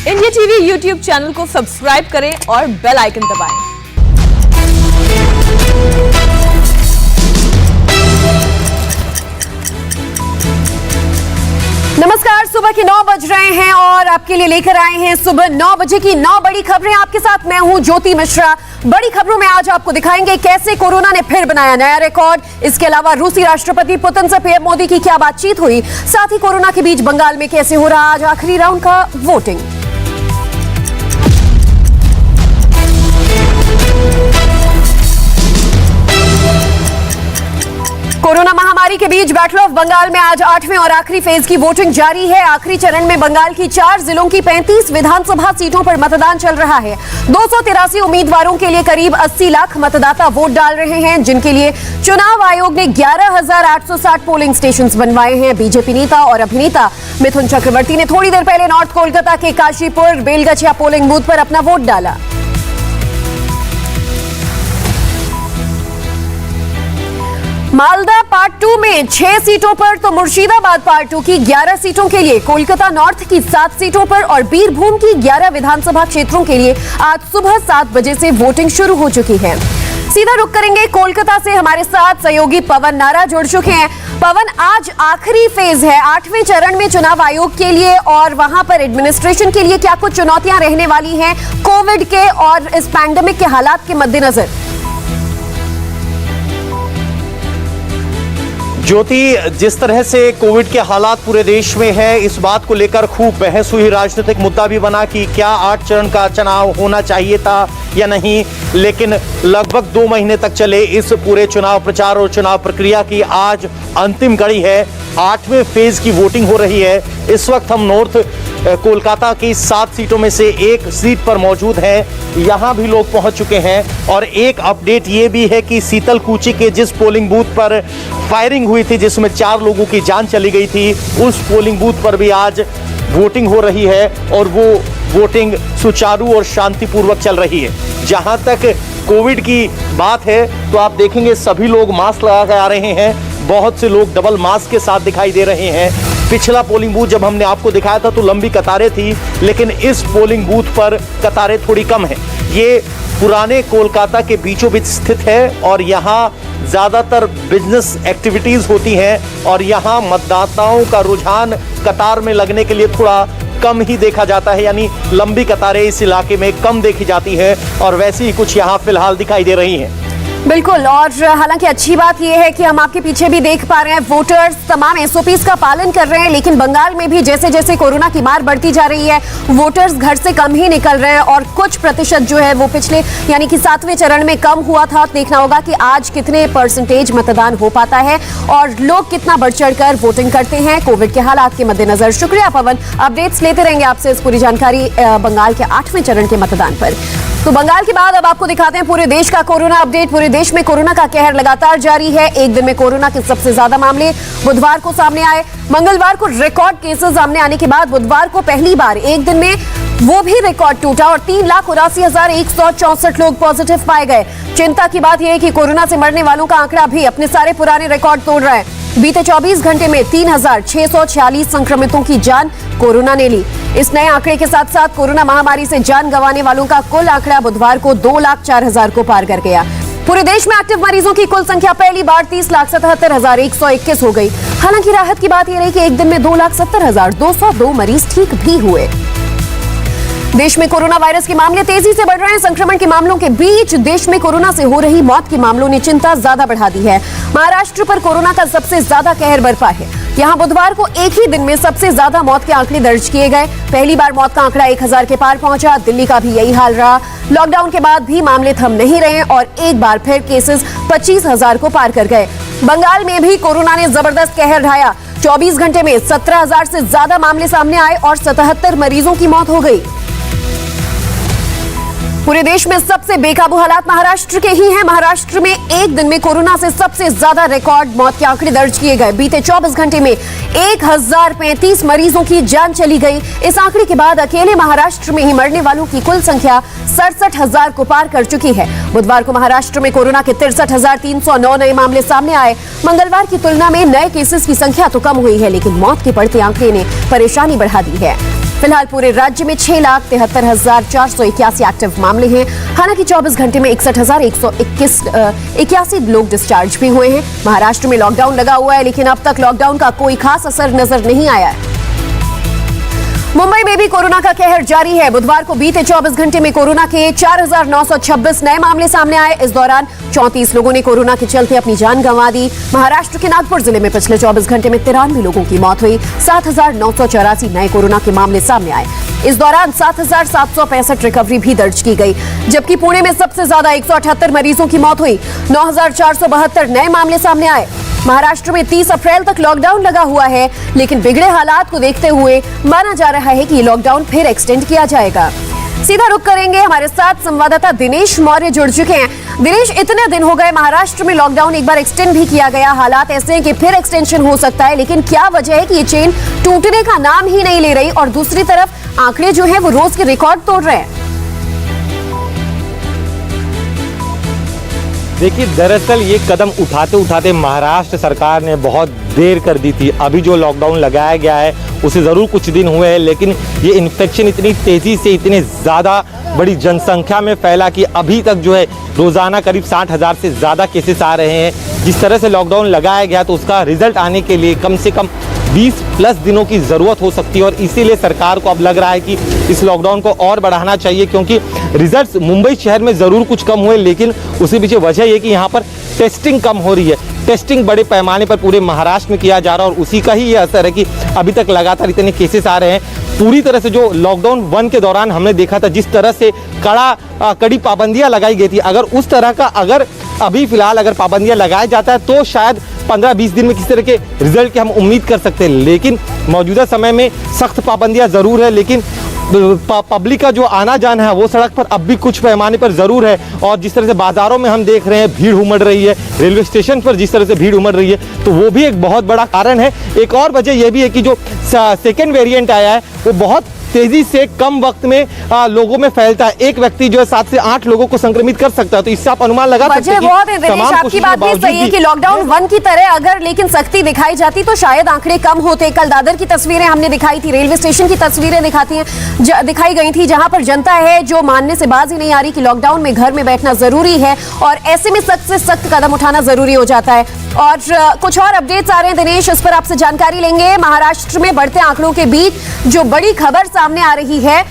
India TV YouTube channel को subscribe करें और बेल आइकन दबाएं। नमस्कार, सुबह के 9 बज रहे हैं और आपके लिए लेकर आए हैं सुबह 9 बजे की 9 बड़ी खबरें। आपके साथ मैं हूं ज्योति मिश्रा। बड़ी खबरों में आज आपको दिखाएंगे कैसे कोरोना ने फिर बनाया नया रिकॉर्ड। इसके अलावा रूसी राष्ट्रपति पुतिन से पीएम मोदी की क्या बातचीत हुई, साथ ही कोरोना के बीच बंगाल में कैसे हो रहा आज आखिरी राउंड का वोटिंग। कोरोना महामारी के बीच बैटल ऑफ बंगाल में आज 8वें और आखिरी फेज की वोटिंग जारी है। आखिरी चरण में बंगाल की 4 जिलों की 35 विधानसभा सीटों पर मतदान चल रहा है। 283 उम्मीदवारों के लिए करीब 80 लाख मतदाता वोट डाल रहे हैं, जिनके लिए चुनाव आयोग ने 11,860 पोलिंग स्टेशन बनवाए हैं। बीजेपी नेता और अभिनेता मिथुन चक्रवर्ती ने थोड़ी देर पहले नॉर्थ कोलकाता के काशीपुर बेलगछिया पोलिंग बूथ पर अपना वोट डाला। मालदा पार्ट 2 में 6 सीटों पर तो मुर्शिदाबाद पार्ट 2 की 11 सीटों के लिए, कोलकाता नॉर्थ की 7 सीटों पर और बीरभूम की 11 विधानसभा क्षेत्रों के लिए आज सुबह 7 बजे से वोटिंग शुरू हो चुकी है। सीधा रुख करेंगे कोलकाता से। हमारे साथ सहयोगी पवन नारा जुड़ चुके हैं। पवन, आज आखिरी फेज है 8वें चरण में चुनाव आयोग के लिए, और वहां पर एडमिनिस्ट्रेशन के लिए क्या कुछ चुनौतियां रहने वाली हैं कोविड के और इस पैंडेमिक के हालात के मद्देनजर? ज्योति, जिस तरह से कोविड के हालात पूरे देश में है, इस बात को लेकर खूब बहस हुई। राजनीतिक मुद्दा भी बना कि क्या 8 चरण का चुनाव होना चाहिए था या नहीं। लेकिन लगभग 2 महीने तक चले इस पूरे चुनाव प्रचार और चुनाव प्रक्रिया की आज अंतिम कड़ी है। 8वें फेज की वोटिंग हो रही है। इस वक्त हम नॉर्थ कोलकाता की 7 सीटों में से एक सीट पर मौजूद हैं। यहाँ भी लोग पहुँच चुके हैं और एक अपडेट ये भी है कि शीतलकुची के जिस पोलिंग बूथ पर फायरिंग हुई थी, जिसमें 4 लोगों की जान चली गई थी, उस पोलिंग बूथ पर भी आज वोटिंग हो रही है और वो वोटिंग सुचारू और शांतिपूर्वक चल रही है। जहाँ तक कोविड की बात है तो आप देखेंगे सभी लोग मास्क लगा कर आ रहे हैं। बहुत से लोग डबल मास्क के साथ दिखाई दे रहे हैं। पिछला पोलिंग बूथ जब हमने आपको दिखाया था तो लंबी कतारें थी, लेकिन इस पोलिंग बूथ पर कतारें थोड़ी कम हैं। ये पुराने कोलकाता के बीचों बीच स्थित है और यहाँ ज़्यादातर बिजनेस एक्टिविटीज़ होती हैं और यहाँ मतदाताओं का रुझान कतार में लगने के लिए थोड़ा कम ही देखा जाता है, यानी लंबी कतारें इस इलाके में कम देखी जाती है और वैसी ही कुछ यहाँ फिलहाल दिखाई दे रही हैं। बिल्कुल, और हालांकि अच्छी बात यह है कि हम आपके पीछे भी देख पा रहे हैं वोटर्स तमाम एसओपीज का पालन कर रहे हैं, लेकिन बंगाल में भी जैसे जैसे कोरोना की मार बढ़ती जा रही है वोटर्स घर से कम ही निकल रहे हैं और कुछ प्रतिशत जो है वो पिछले यानी कि 7वें चरण में कम हुआ था। देखना होगा कि आज कितने परसेंटेज मतदान हो पाता है और लोग कितना बढ़ चढ़ कर वोटिंग करते हैं कोविड के हालात के मद्देनजर। शुक्रिया पवन, अपडेट्स लेते रहेंगे आपसे इस पूरी जानकारी बंगाल के 8वें चरण के मतदान पर। तो बंगाल के बाद अब आपको दिखाते हैं पूरे देश का कोरोना अपडेट। पूरे देश में कोरोना का कहर लगातार जारी है। एक दिन में कोरोना के सबसे ज्यादा मामले बुधवार को सामने आए। मंगलवार को रिकॉर्ड केसेस सामने आने के बाद बुधवार को पहली बार एक दिन में वो भी रिकॉर्ड टूटा और 3,79,164 लोग पॉजिटिव पाए गए। चिंता की बात यह है कि कोरोना से मरने वालों का आंकड़ा भी अपने सारे पुराने रिकॉर्ड तोड़ रहा है। बीते 24 घंटे में 3,646 संक्रमितों की जान कोरोना ने ली। इस नए आंकड़े के साथ साथ कोरोना महामारी से जान गंवाने वालों का कुल आंकड़ा बुधवार को 2,04,000 को पार कर गया। पूरे देश में एक्टिव मरीजों की कुल संख्या पहली बार 30,77,121 हो गई। हालांकि राहत की बात यह रही कि एक दिन में 2,70,202 मरीज ठीक भी हुए। देश में कोरोना वायरस के मामले तेजी से बढ़ रहे हैं। संक्रमण के मामलों के बीच देश में कोरोना से हो रही मौत के मामलों ने चिंता ज्यादा बढ़ा दी है। महाराष्ट्र पर कोरोना का सबसे ज्यादा कहर बरपा है। यहां बुधवार को एक ही दिन में सबसे ज्यादा मौत के आंकड़े दर्ज किए गए। पहली बार मौत का आंकड़ा 1,000 के पार पहुंचा। दिल्ली का भी यही हाल रहा। लॉकडाउन के बाद भी मामले थम नहीं रहे और एक बार फिर केसेस 25,000 को पार कर गए। बंगाल में भी कोरोना ने जबरदस्त कहर ढाया। 24 घंटे में 17,000 से ज्यादा मामले सामने आए और 77 मरीजों की मौत हो गई। पूरे देश में सबसे बेकाबू हालात महाराष्ट्र के ही हैं। महाराष्ट्र में एक दिन में कोरोना से सबसे ज्यादा रिकॉर्ड मौत के आंकड़े दर्ज किए गए। बीते 24 घंटे में 1,035 मरीजों की जान चली गई। इस आंकड़े के बाद अकेले महाराष्ट्र में ही मरने वालों की कुल संख्या 67,000 को पार कर चुकी है। बुधवार को महाराष्ट्र में कोरोना के 63,309 नए मामले सामने आए। मंगलवार की तुलना में नए केसेस की संख्या तो कम हुई है, लेकिन मौत के बढ़ते आंकड़े ने परेशानी बढ़ा दी है। फिलहाल पूरे राज्य में 6,73,481 एक्टिव मामले हैं। हालांकि 24 घंटे में 61,181 लोग डिस्चार्ज भी हुए हैं। महाराष्ट्र में लॉकडाउन लगा हुआ है, लेकिन अब तक लॉकडाउन का कोई खास असर नजर नहीं आया है। मुंबई में भी कोरोना का कहर जारी है। बुधवार को बीते 24 घंटे में कोरोना के 4,926 नए मामले सामने आए। इस दौरान 34 लोगों ने कोरोना के चलते अपनी जान गंवा दी। महाराष्ट्र के नागपुर जिले में पिछले 24 घंटे में 93 लोगों की मौत हुई। 7,984 नए कोरोना के मामले सामने आए। इस दौरान 7,765 रिकवरी भी दर्ज की गई, जबकि पुणे में सबसे ज्यादा 178 मरीजों की मौत हुई। 9,472 नए मामले सामने आए। महाराष्ट्र में 30 अप्रैल तक लॉकडाउन लगा हुआ है, लेकिन बिगड़े हालात को देखते हुए माना जा रहा है कि लॉकडाउन फिर एक्सटेंड किया जाएगा। सीधा रुख करेंगे, हमारे साथ संवाददाता दिनेश मौर्य जुड़ चुके हैं। दिनेश, इतने दिन हो गए, महाराष्ट्र में लॉकडाउन एक बार एक्सटेंड भी किया गया, हालात ऐसे हैं कि फिर एक्सटेंशन हो सकता है, लेकिन क्या वजह है कि ये चेन टूटने का नाम ही नहीं ले रही? और दूसरी तरफ आंकड़े जो है वो रोज के रिकॉर्ड तोड़ रहे हैं। देखिए, दरअसल ये कदम उठाते उठाते महाराष्ट्र सरकार ने बहुत देर कर दी थी। अभी जो लॉकडाउन लगाया गया है उसे ज़रूर कुछ दिन हुए हैं, लेकिन ये इन्फेक्शन इतनी तेज़ी से, इतने ज़्यादा बड़ी जनसंख्या में फैला कि अभी तक जो है रोज़ाना करीब 60,000 से ज़्यादा केसेस आ रहे हैं। जिस तरह से लॉकडाउन लगाया गया तो उसका रिजल्ट आने के लिए कम से कम 20+ दिनों की ज़रूरत हो सकती है, और इसीलिए सरकार को अब लग रहा है कि इस लॉकडाउन को और बढ़ाना चाहिए, क्योंकि रिजल्ट्स मुंबई शहर में ज़रूर कुछ कम हुए, लेकिन उसके पीछे वजह ये कि यहाँ पर टेस्टिंग कम हो रही है। टेस्टिंग बड़े पैमाने पर पूरे महाराष्ट्र में किया जा रहा है, और उसी का ही ये असर है कि अभी तक लगातार इतने केसेस आ रहे हैं। पूरी तरह से जो लॉकडाउन 1 के दौरान हमने देखा था, जिस तरह से कड़ी पाबंदियां लगाई गई थी, अगर उस तरह का अभी फिलहाल अगर पाबंदियां लगाया जाता है तो शायद 15-20 दिन में किस तरह के रिजल्ट की हम उम्मीद कर सकते हैं। लेकिन मौजूदा समय में सख्त पाबंदियां ज़रूर है, लेकिन पब्लिक का जो आना जाना है वो सड़क पर अब भी कुछ पैमाने पर ज़रूर है। और जिस तरह से बाज़ारों में हम देख रहे हैं भीड़ उमड़ रही है, रेलवे स्टेशन पर जिस तरह से भीड़ उमड़ रही है, तो वो भी एक बहुत बड़ा कारण है। एक और वजह यह भी है कि जो सेकेंड वेरिएंट आया है वो बहुत तेजी से कम वक्त में लोगों में फैलता है। एक व्यक्ति जो है 7 से 8 लोगों को संक्रमित कर सकता है, तो इससे आप अनुमान लगा सकते हैं कि आपकी बात भी सही है कि लॉकडाउन 1 की तरह अगर लेकिन सख्ती दिखाई जाती तो शायद आंकड़े कम होते। कल दादर की तस्वीरें हमने दिखाई थी, रेलवे स्टेशन की तस्वीरें दिखाई गई थी, जहां पर जनता है जो मानने से बाज ही नहीं आ रही कि लॉकडाउन में घर में बैठना जरूरी है, और ऐसे में सख्त से सख्त कदम उठाना जरूरी हो जाता है। और कुछ और अपडेट्स आ रहे हैं दिनेश, इस पर आपसे जानकारी लेंगे। महाराष्ट्र में बढ़ते आंकड़ों के बीच जो बड़ी खबर सामने आ रही है,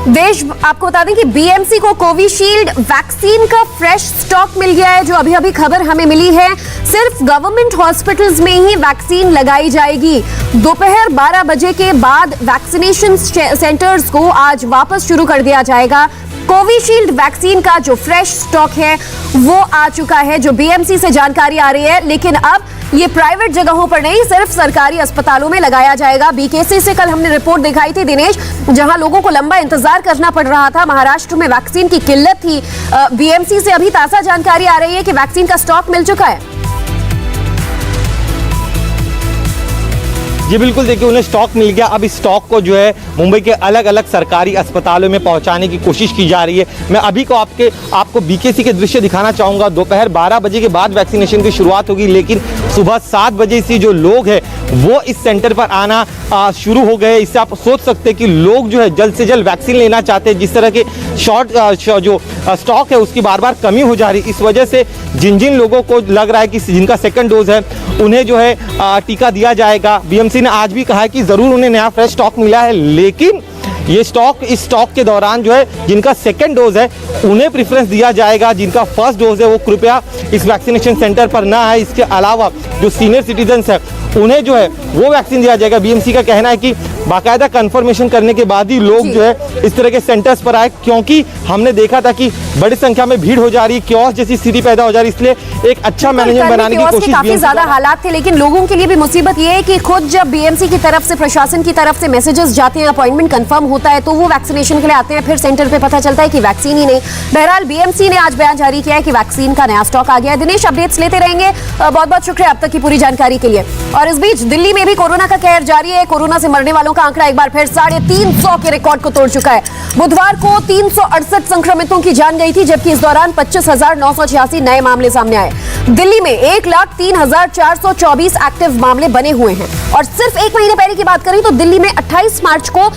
आपको बता दें कि बीएमसी को कोविशील्ड वैक्सीन का फ्रेश स्टॉक मिल गया है। जो अभी अभी खबर हमें मिली है, सिर्फ गवर्नमेंट हॉस्पिटल्स में ही वैक्सीन लगाई जाएगी। दोपहर 12 बजे के बाद वैक्सीनेशन सेंटर्स को आज वापस शुरू कर दिया जाएगा। कोविशील्ड वैक्सीन का जो फ्रेश स्टॉक है वो आ चुका है, जो बीएमसी से जानकारी आ रही है, लेकिन अब ये प्राइवेट जगहों पर नहीं, सिर्फ सरकारी अस्पतालों में लगाया जाएगा। बीकेसी से कल हमने रिपोर्ट दिखाई थी दिनेश, जहां लोगों को लंबा इंतजार करना पड़ रहा था। महाराष्ट्र में वैक्सीन की किल्लत थी। बीएमसी से अभी ताजा जानकारी आ रही है कि वैक्सीन का स्टॉक मिल चुका है। जी बिल्कुल, देखिए उन्हें स्टॉक मिल गया। अब इस स्टॉक को जो है मुंबई के अलग अलग सरकारी अस्पतालों में पहुंचाने की कोशिश की जा रही है। मैं अभी को आपको बीकेसी के दृश्य दिखाना चाहूँगा। दोपहर 12 बजे के बाद वैक्सीनेशन की शुरुआत होगी, लेकिन सुबह 7 बजे से जो लोग हैं वो इस सेंटर पर आना शुरू हो गए। इससे आप सोच सकते हैं कि लोग जो है जल्द से जल्द वैक्सीन लेना चाहते हैं। जिस तरह के जो स्टॉक है उसकी बार बार कमी हो जा रही है, इस वजह से जिन लोगों को लग रहा है कि जिनका सेकंड डोज है उन्हें जो है टीका दिया जाएगा। बीएमसी ने आज भी कहा है कि ज़रूर उन्हें नया फ्रेश स्टॉक मिला है, लेकिन इस स्टॉक के दौरान जो है जिनका सेकंड डोज है उन्हें प्रेफरेंस दिया जाएगा। जिनका फर्स्ट डोज है वो कृपया इस वैक्सीनेशन सेंटर पर ना आए। इसके अलावा जो सीनियर सिटीजन्स है उन्हें जो है वो वैक्सीन दिया जाएगा। बीएमसी का कहना है कि बाकायदा कंफर्मेशन करने के बाद ही लोग जो है इस तरह के सेंटर्स पर आए, क्योंकि हमने देखा था कि बड़ी संख्या में भीड़ हो जा रही, क्योस जैसी स्थिति पैदा हो जा रही, इसलिए एक अच्छा मैनेजमेंट बनाने की कोशिश काफी ज्यादा हालात थे। लेकिन लोगों के लिए भी मुसीबत ये है कि खुद जब बीएमसी की तरफ से, प्रशासन की तरफ से मैसेजेस जाते हैं, अपॉइंटमेंट कंफर्म होता है, तो वो वैक्सीनेशन के लिए आते हैं, फिर सेंटर पे पता चलता है कि वैक्सीन ही नहीं। बहरहाल बीएमसी ने आज बयान जारी किया है कि वैक्सीन का नया स्टॉक आ गया है। दिनेश, अपडेट्स लेते रहेंगे। बहुत बहुत शुक्रिया अब तक की पूरी जानकारी के लिए। और और इस बीच दिल्ली में भी कोरोना का कहर जारी है। कोरोना से मरने वालों का आंकड़ा एक बार फिर 350 के रिकॉर्ड को तोड़ चुका है। बुधवार को 368 संक्रमितों की जान गई थी, जबकि इस दौरान 25,986 नए मामले सामने आए। दिल्ली में 1,03,424 एक्टिव मामले बने हुए हैं। और सिर्फ एक महीने पहले की बात करें तो दिल्ली में 28 मार्च को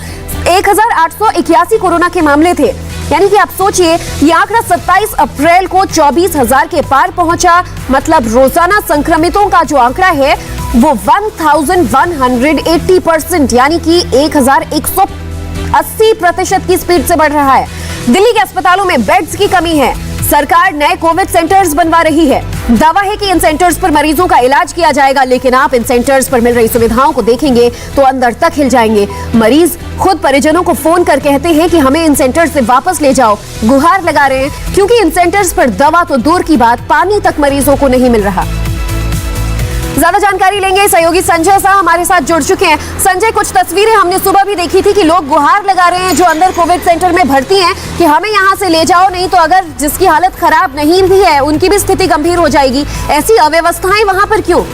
1,881 कोरोना के मामले थे। यानी कि आप सोचिए, ये आंकड़ा 27 अप्रैल को 24,000 के पार पहुंचा। मतलब रोजाना संक्रमितों का जो आंकड़ा है वो 1180% यानी कि 1,180% की स्पीड से बढ़ रहा है। दिल्ली के अस्पतालों में बेड्स की कमी है। सरकार नए कोविड सेंटर्स बनवा रही है। दावा है कि इन सेंटर्स पर मरीजों का इलाज किया जाएगा, लेकिन आप इन सेंटर्स पर मिल रही सुविधाओं को देखेंगे तो अंदर तक हिल जाएंगे। मरीज खुद परिजनों को फोन कर कहते हैं कि हमें इन सेंटर्स से वापस ले जाओ, गुहार लगा रहे हैं, क्योंकि इन सेंटर्स पर दवा तो दूर की बात, पानी तक मरीजों को नहीं मिल रहा। ज्यादा जानकारी लेंगे, सहयोगी संजय साह हमारे साथ जुड़ चुके हैं। संजय, कुछ तस्वीरें हमने सुबह भी देखी थी कि लोग गुहार लगा रहे हैं जो अंदर कोविड सेंटर में भर्ती हैं कि हमें यहां से ले जाओ, नहीं तो अगर जिसकी हालत खराब नहीं भी है उनकी भी स्थिति गंभीर हो जाएगी। ऐसी अव्यवस्थाएं वहां पर क्यों?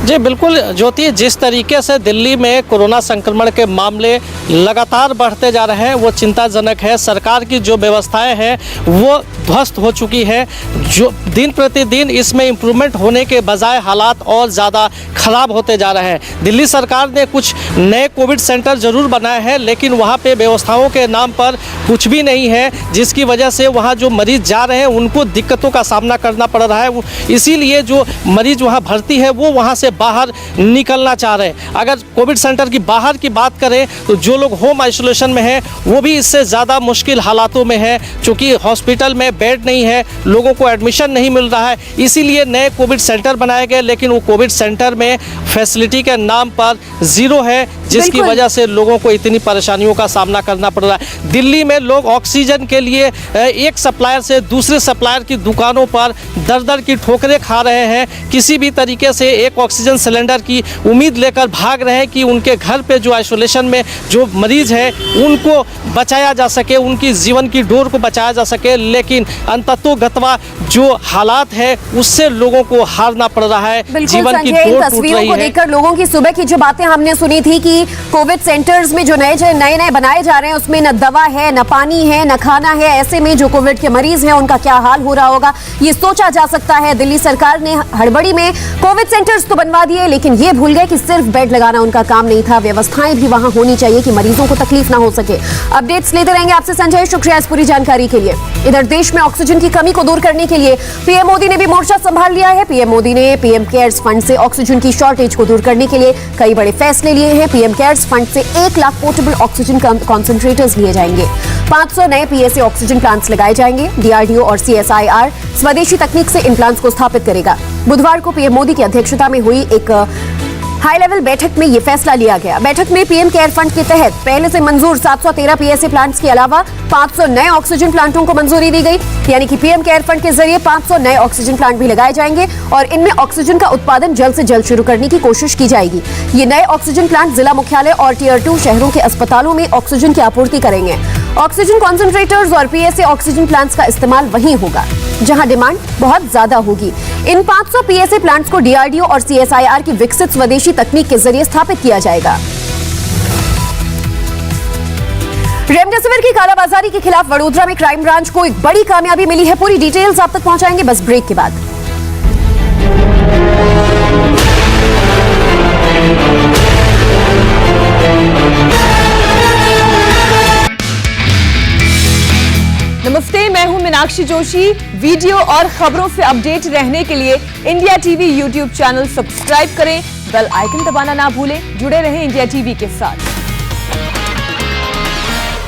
जी बिल्कुल ज्योति, जिस तरीके से दिल्ली में कोरोना संक्रमण के मामले लगातार बढ़ते जा रहे हैं वो चिंताजनक है। सरकार की जो व्यवस्थाएं हैं वो ध्वस्त हो चुकी है। जो दिन प्रतिदिन इसमें इम्प्रूवमेंट होने के बजाय हालात और ज़्यादा ख़राब होते जा रहे हैं। दिल्ली सरकार ने कुछ नए कोविड सेंटर ज़रूर बनाए हैं, लेकिन वहाँ पे व्यवस्थाओं के नाम पर कुछ भी नहीं है, जिसकी वजह से वहाँ जो मरीज़ जा रहे हैं उनको दिक्कतों का सामना करना पड़ रहा है। इसीलिए जो मरीज़ वहाँ भर्ती है वो वहाँ से बाहर निकलना चाह रहे हैं। अगर कोविड सेंटर की बाहर की बात करें तो जो लोग होम आइसोलेशन में हैं वो भी इससे ज़्यादा मुश्किल हालातों में हैं, क्योंकि हॉस्पिटल में बेड नहीं है, लोगों को एडमिशन नहीं मिल रहा है। इसीलिए नए कोविड सेंटर बनाए गए, लेकिन वो कोविड सेंटर में फैसिलिटी के नाम पर ज़ीरो है, जिसकी वजह से लोगों को इतनी परेशानियों का सामना करना पड़ रहा है। दिल्ली में लोग ऑक्सीजन के लिए एक सप्लायर से दूसरे सप्लायर की दुकानों पर दर-दर की ठोकरें खा रहे हैं। किसी भी तरीके से एक ऑक्सीजन सिलेंडर की उम्मीद लेकर भाग रहे हैं कि उनके घर पे जो आइसोलेशन में जो मरीज है उनको बचाया जा सके, उनकी जीवन की डोर को बचाया जा सके, लेकिन अंततोगत्वा जो हालात है उससे लोगों को हारना पड़ रहा है। जीवन की डोर टूट रही है। देखकर लोगों की सुबह की जो बातें हमने सुनी थी कि कोविड सेंटर्स में जो नए बनाए जा रहे हैं उसमें न दवा है, न पानी है, न खाना है। ऐसे में जो कोविड के मरीज हैं उनका क्या हाल हो रहा होगा ये सोचा जा सकता है। दिल्ली सरकार ने हड़बड़ी में कोविड सेंटर्स तो बनवा दिए, लेकिन ये भूल गए कि सिर्फ बेड लगाना उनका काम नहीं था, व्यवस्थाएं भी वहां होनी चाहिए कि मरीजों को तकलीफ ना हो सके। अपडेट्स लेते रहेंगे आपसे संजय, शुक्रिया इस पूरी जानकारी के लिए। इधर देश में ऑक्सीजन की कमी को दूर करने के लिए पीएम मोदी ने भी मोर्चा संभाल लिया है। पीएम मोदी ने पीएम केयर्स फंड से ऑक्सीजन की शॉर्टेज को दूर करने के लिए कई बड़े फैसले लिए हैं। पीएम केयर्स फंड से 1 लाख पोर्टेबल ऑक्सीजन कॉन्सेंट्रेटर्स लिए जाएंगे, 500 नए पीएसए ऑक्सीजन प्लांट्स लगाए जाएंगे। डीआरडीओ और सीएसआईआर स्वदेशी तकनीक से इन प्लांट्स को स्थापित करेगा। बुधवार को पीएम मोदी की अध्यक्षता में हुई एक हाई लेवल बैठक में यह फैसला लिया गया। बैठक में पीएम केयर फंड के तहत पहले से मंजूर 713 पीएसए प्लांट्स के अलावा 500 नए ऑक्सीजन प्लांटों को मंजूरी दी गई। यानी कि पीएम केयर फंड के जरिए 500 नए ऑक्सीजन प्लांट भी लगाए जाएंगे और इनमें ऑक्सीजन का उत्पादन जल्द से जल्द शुरू करने की कोशिश की जाएगी। ये नए ऑक्सीजन प्लांट जिला मुख्यालय और टियर 2 शहरों के अस्पतालों में ऑक्सीजन की आपूर्ति करेंगे। ऑक्सीजन कॉन्सेंट्रेटर्स और पीएसए ऑक्सीजन प्लांट्स का इस्तेमाल वहीं होगा जहां डिमांड बहुत ज्यादा होगी। इन 500 पीएसए प्लांट्स को डीआरडीओ और सीएसआईआर की विकसित स्वदेशी तकनीक के जरिए स्थापित किया जाएगा। रेमडेसिविर की कालाबाजारी के खिलाफ वडोदरा में क्राइम ब्रांच को एक बड़ी कामयाबी मिली है। पूरी डिटेल्स आप तक पहुंचाएंगे बस ब्रेक के बाद। नमस्ते, मैं हूं मीनाक्षी जोशी। वीडियो और खबरों से अपडेट रहने के लिए India TV YouTube channel subscribe करें, बेल आइकन दबाना ना भूलें। जुड़े रहें इंडिया टीवी के साथ।